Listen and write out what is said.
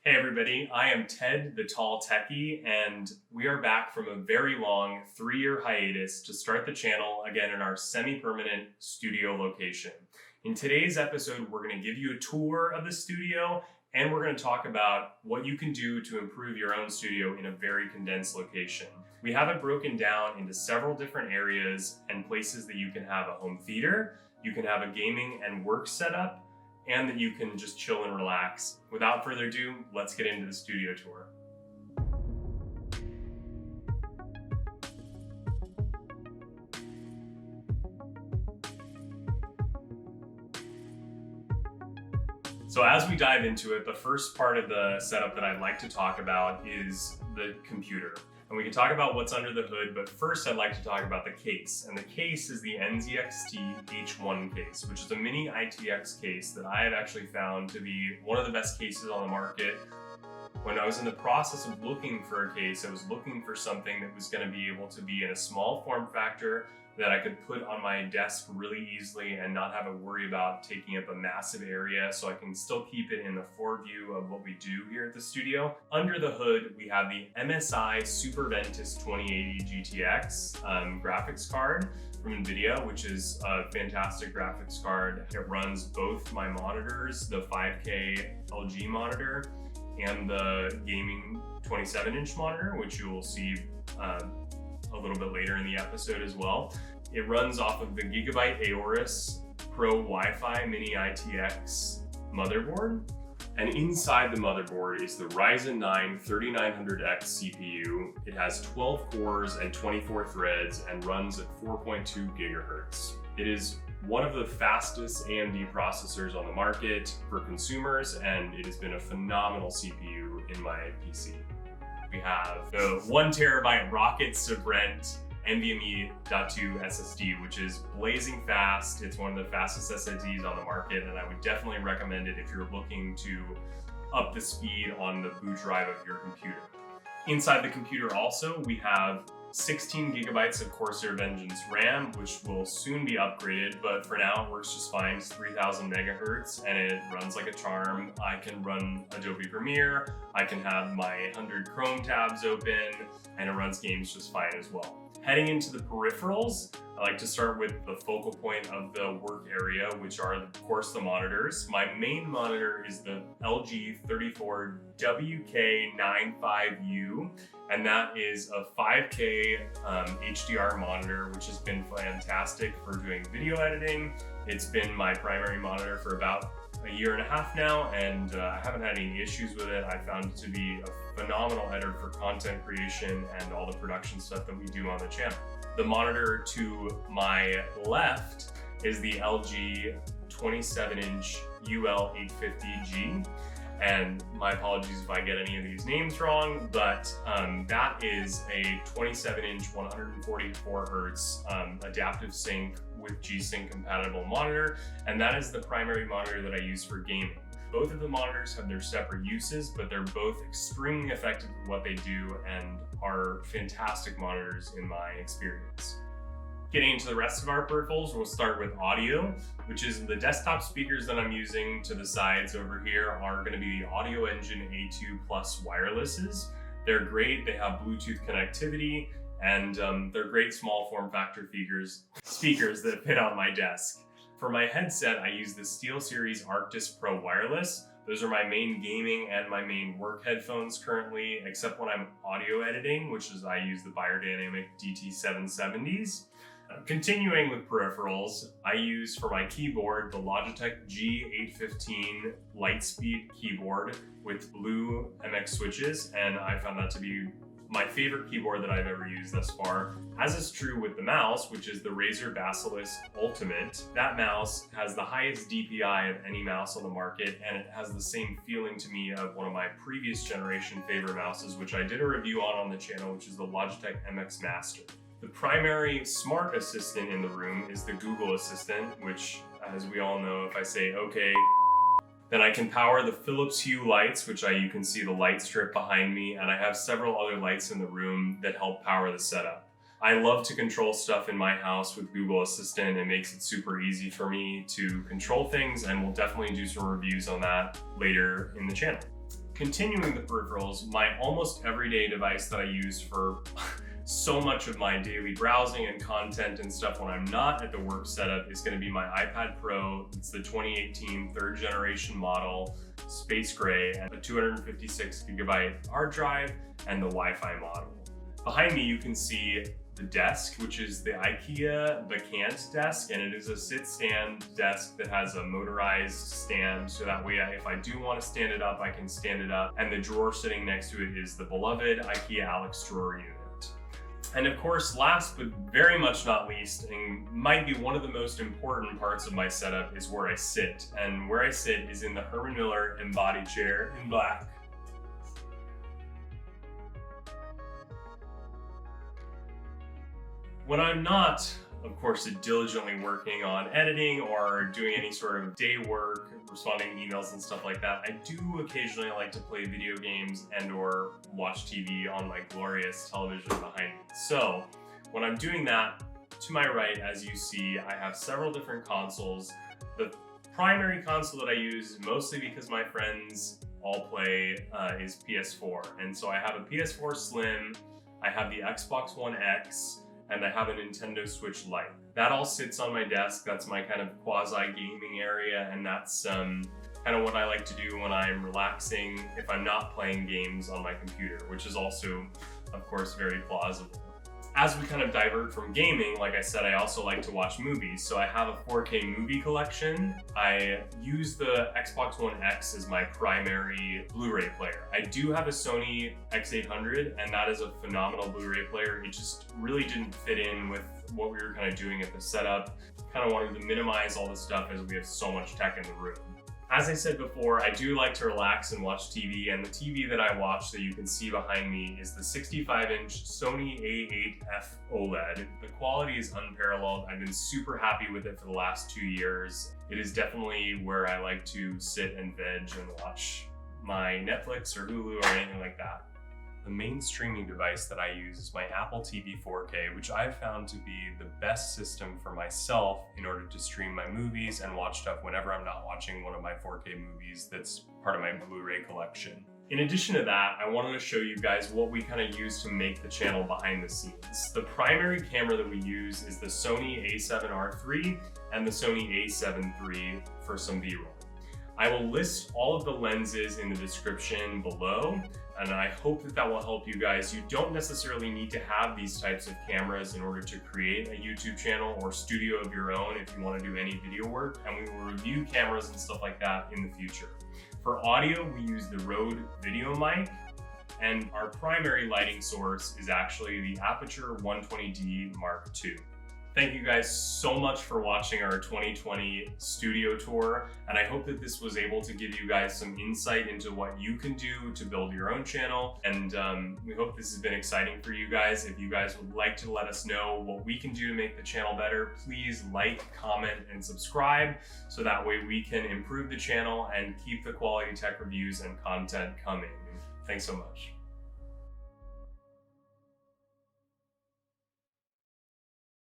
Hey everybody, I am Ted, the tall techie, and we are back from a very long 3-year hiatus to start the channel again in our semi-permanent studio location. In today's episode, we're going to give you a tour of the studio, and we're going to talk about what you can do to improve your own studio in a very condensed location. We have it broken down into several different areas and places that you can have a home theater, you can have a gaming and work setup, and that you can just chill and relax. Without further ado, let's get into the studio tour. So as we dive into it, the first part of the setup that I'd like to talk about is the computer. And we can talk about what's under the hood, but first I'd like to talk about the case. And the case is the Nzxt H1 Case, which is a mini ITX case that I have actually found to be one of the best cases on the market. When I was in the process of looking for a case, I was looking for something that was going to be able to be in a small form factor that I could put on my desk really easily and not have to worry about taking up a massive area, so I can still keep it in the foreview of what we do here at the studio. Under the hood, we have the MSI Super Ventus 2080 GTX graphics card from NVIDIA, which is a fantastic graphics card. It runs both my monitors, the 5K LG monitor and the gaming 27-inch monitor, which you will see a little bit later in the episode as well. It runs off of the Gigabyte Aorus Pro Wi-Fi Mini ITX motherboard. And inside the motherboard is the Ryzen 9 3900X CPU. It has 12 cores and 24 threads and runs at 4.2 gigahertz. It is one of the fastest AMD processors on the market for consumers, and it has been a phenomenal CPU in my PC. We have the 1 terabyte Rocket Sabrent NVMe .2 SSD, which is blazing fast. It's one of the fastest SSDs on the market, and I would definitely recommend it if you're looking to up the speed on the boot drive of your computer. Inside the computer also, we have 16 gigabytes of Corsair Vengeance RAM, which will soon be upgraded, but for now it works just fine. It's 3000 megahertz and it runs like a charm. I can run Adobe Premiere, I can have my 100 Chrome tabs open, and it runs games just fine as well. Heading into the peripherals, I like to start with the focal point of the work area, which are, of course, the monitors. My main monitor is the LG 34WK95U, and that is a 5K HDR monitor, which has been fantastic for doing video editing. It's been my primary monitor for about a year and a half now, and I haven't had any issues with it. I found it to be a phenomenal header for content creation and all the production stuff that we do on the channel. The monitor to my left is the LG 27-inch UL850G. And my apologies if I get any of these names wrong, but that is a 27-inch 144 hertz adaptive sync with G-Sync compatible monitor, and that is the primary monitor that I use for gaming. Both of the monitors have their separate uses, but they're both extremely effective at what they do and are fantastic monitors in my experience. Getting into the rest of our peripherals, we'll start with audio, which is the desktop speakers that I'm using. To the sides over here are going to be the Audioengine A2 Plus wirelesses. They're great, they have Bluetooth connectivity, and they're great small form factor speakers that fit on my desk. For my headset, I use the Steelseries Arctis Pro Wireless. Those are my main gaming and my main work headphones currently, except when I'm audio editing, which is I use the Beyerdynamic DT770s. Continuing with peripherals, I use for my keyboard the Logitech G815 Lightspeed keyboard with blue MX switches, and I found that to be my favorite keyboard that I've ever used thus far. As is true with the mouse, which is the Razer Basilisk Ultimate. That mouse has the highest DPI of any mouse on the market, and it has the same feeling to me of one of my previous generation favorite mouses, which I did a review on the channel, which is the Logitech MX Master. The primary smart assistant in the room is the Google Assistant, which, as we all know, if I say, okay, then I can power the Phillips Hue lights, which you can see the light strip behind me, and I have several other lights in the room that help power the setup. I love to control stuff in my house with Google Assistant. It makes it super easy for me to control things, and we'll definitely do some reviews on that later in the channel. Continuing the peripherals, my almost everyday device that I use for so much of my daily browsing and content and stuff when I'm not at the work setup is going to be my iPad Pro. It's the 2018 third generation model, space gray, and a 256 gigabyte hard drive, and the Wi-Fi model. Behind me you can see the desk, which is the Ikea Bekant desk, and it is a sit-stand desk that has a motorized stand, so that way if I do want to stand it up, I can stand it up. And the drawer sitting next to it is the beloved Ikea Alex drawer unit. And of course, last but very much not least, and might be one of the most important parts of my setup, is where I sit. And where I sit is in the Herman Embody chair in black. When I'm not, of course, diligently working on editing or doing any sort of day work, responding to emails and stuff like that, I do occasionally like to play video games and or watch TV on my glorious television behind me. So when I'm doing that, to my right, as you see, I have several different consoles. The primary console that I use, mostly because my friends all play, is PS4. And so I have a PS4 Slim, I have the Xbox One X, and I have a Nintendo Switch Lite. That all sits on my desk. That's my kind of quasi-gaming area, and that's kind of what I like to do when I'm relaxing if I'm not playing games on my computer, which is also, of course, very plausible. As we kind of divert from gaming, like I said, I also like to watch movies. So I have a 4K movie collection. I use the Xbox One X as my primary Blu-ray player. I do have a Sony X800, and that is a phenomenal Blu-ray player. It just really didn't fit in with what we were kind of doing at the setup. Kind of wanted to minimize all the stuff as we have so much tech in the room. As I said before, I do like to relax and watch TV, and the TV that I watch that you can see behind me is the 65-inch Sony A8F OLED. The quality is unparalleled. I've been super happy with it for the last 2 years. It is definitely where I like to sit and veg and watch my Netflix or Hulu or anything like that. The main streaming device that I use is my Apple TV 4K, which I've found to be the best system for myself in order to stream my movies and watch stuff whenever I'm not watching one of my 4K movies that's part of my Blu-ray collection. In addition to that, I wanted to show you guys what we kind of use to make the channel behind the scenes. The primary camera that we use is the Sony a7R III and the Sony a7 III for some B-roll. I will list all of the lenses in the description below, and I hope that that will help you guys. You don't necessarily need to have these types of cameras in order to create a YouTube channel or studio of your own if you want to do any video work, and we will review cameras and stuff like that in the future. For audio, we use the Rode video mic, and our primary lighting source is actually the Aperture 120D Mark II. Thank you guys so much for watching our 2020 studio tour, and I hope that this was able to give you guys some insight into what you can do to build your own channel, and we hope this has been exciting for you guys. If you guys would like to let us know what we can do to make the channel better, please like, comment, and subscribe, so that way we can improve the channel and keep the quality tech reviews and content coming. Thanks so much.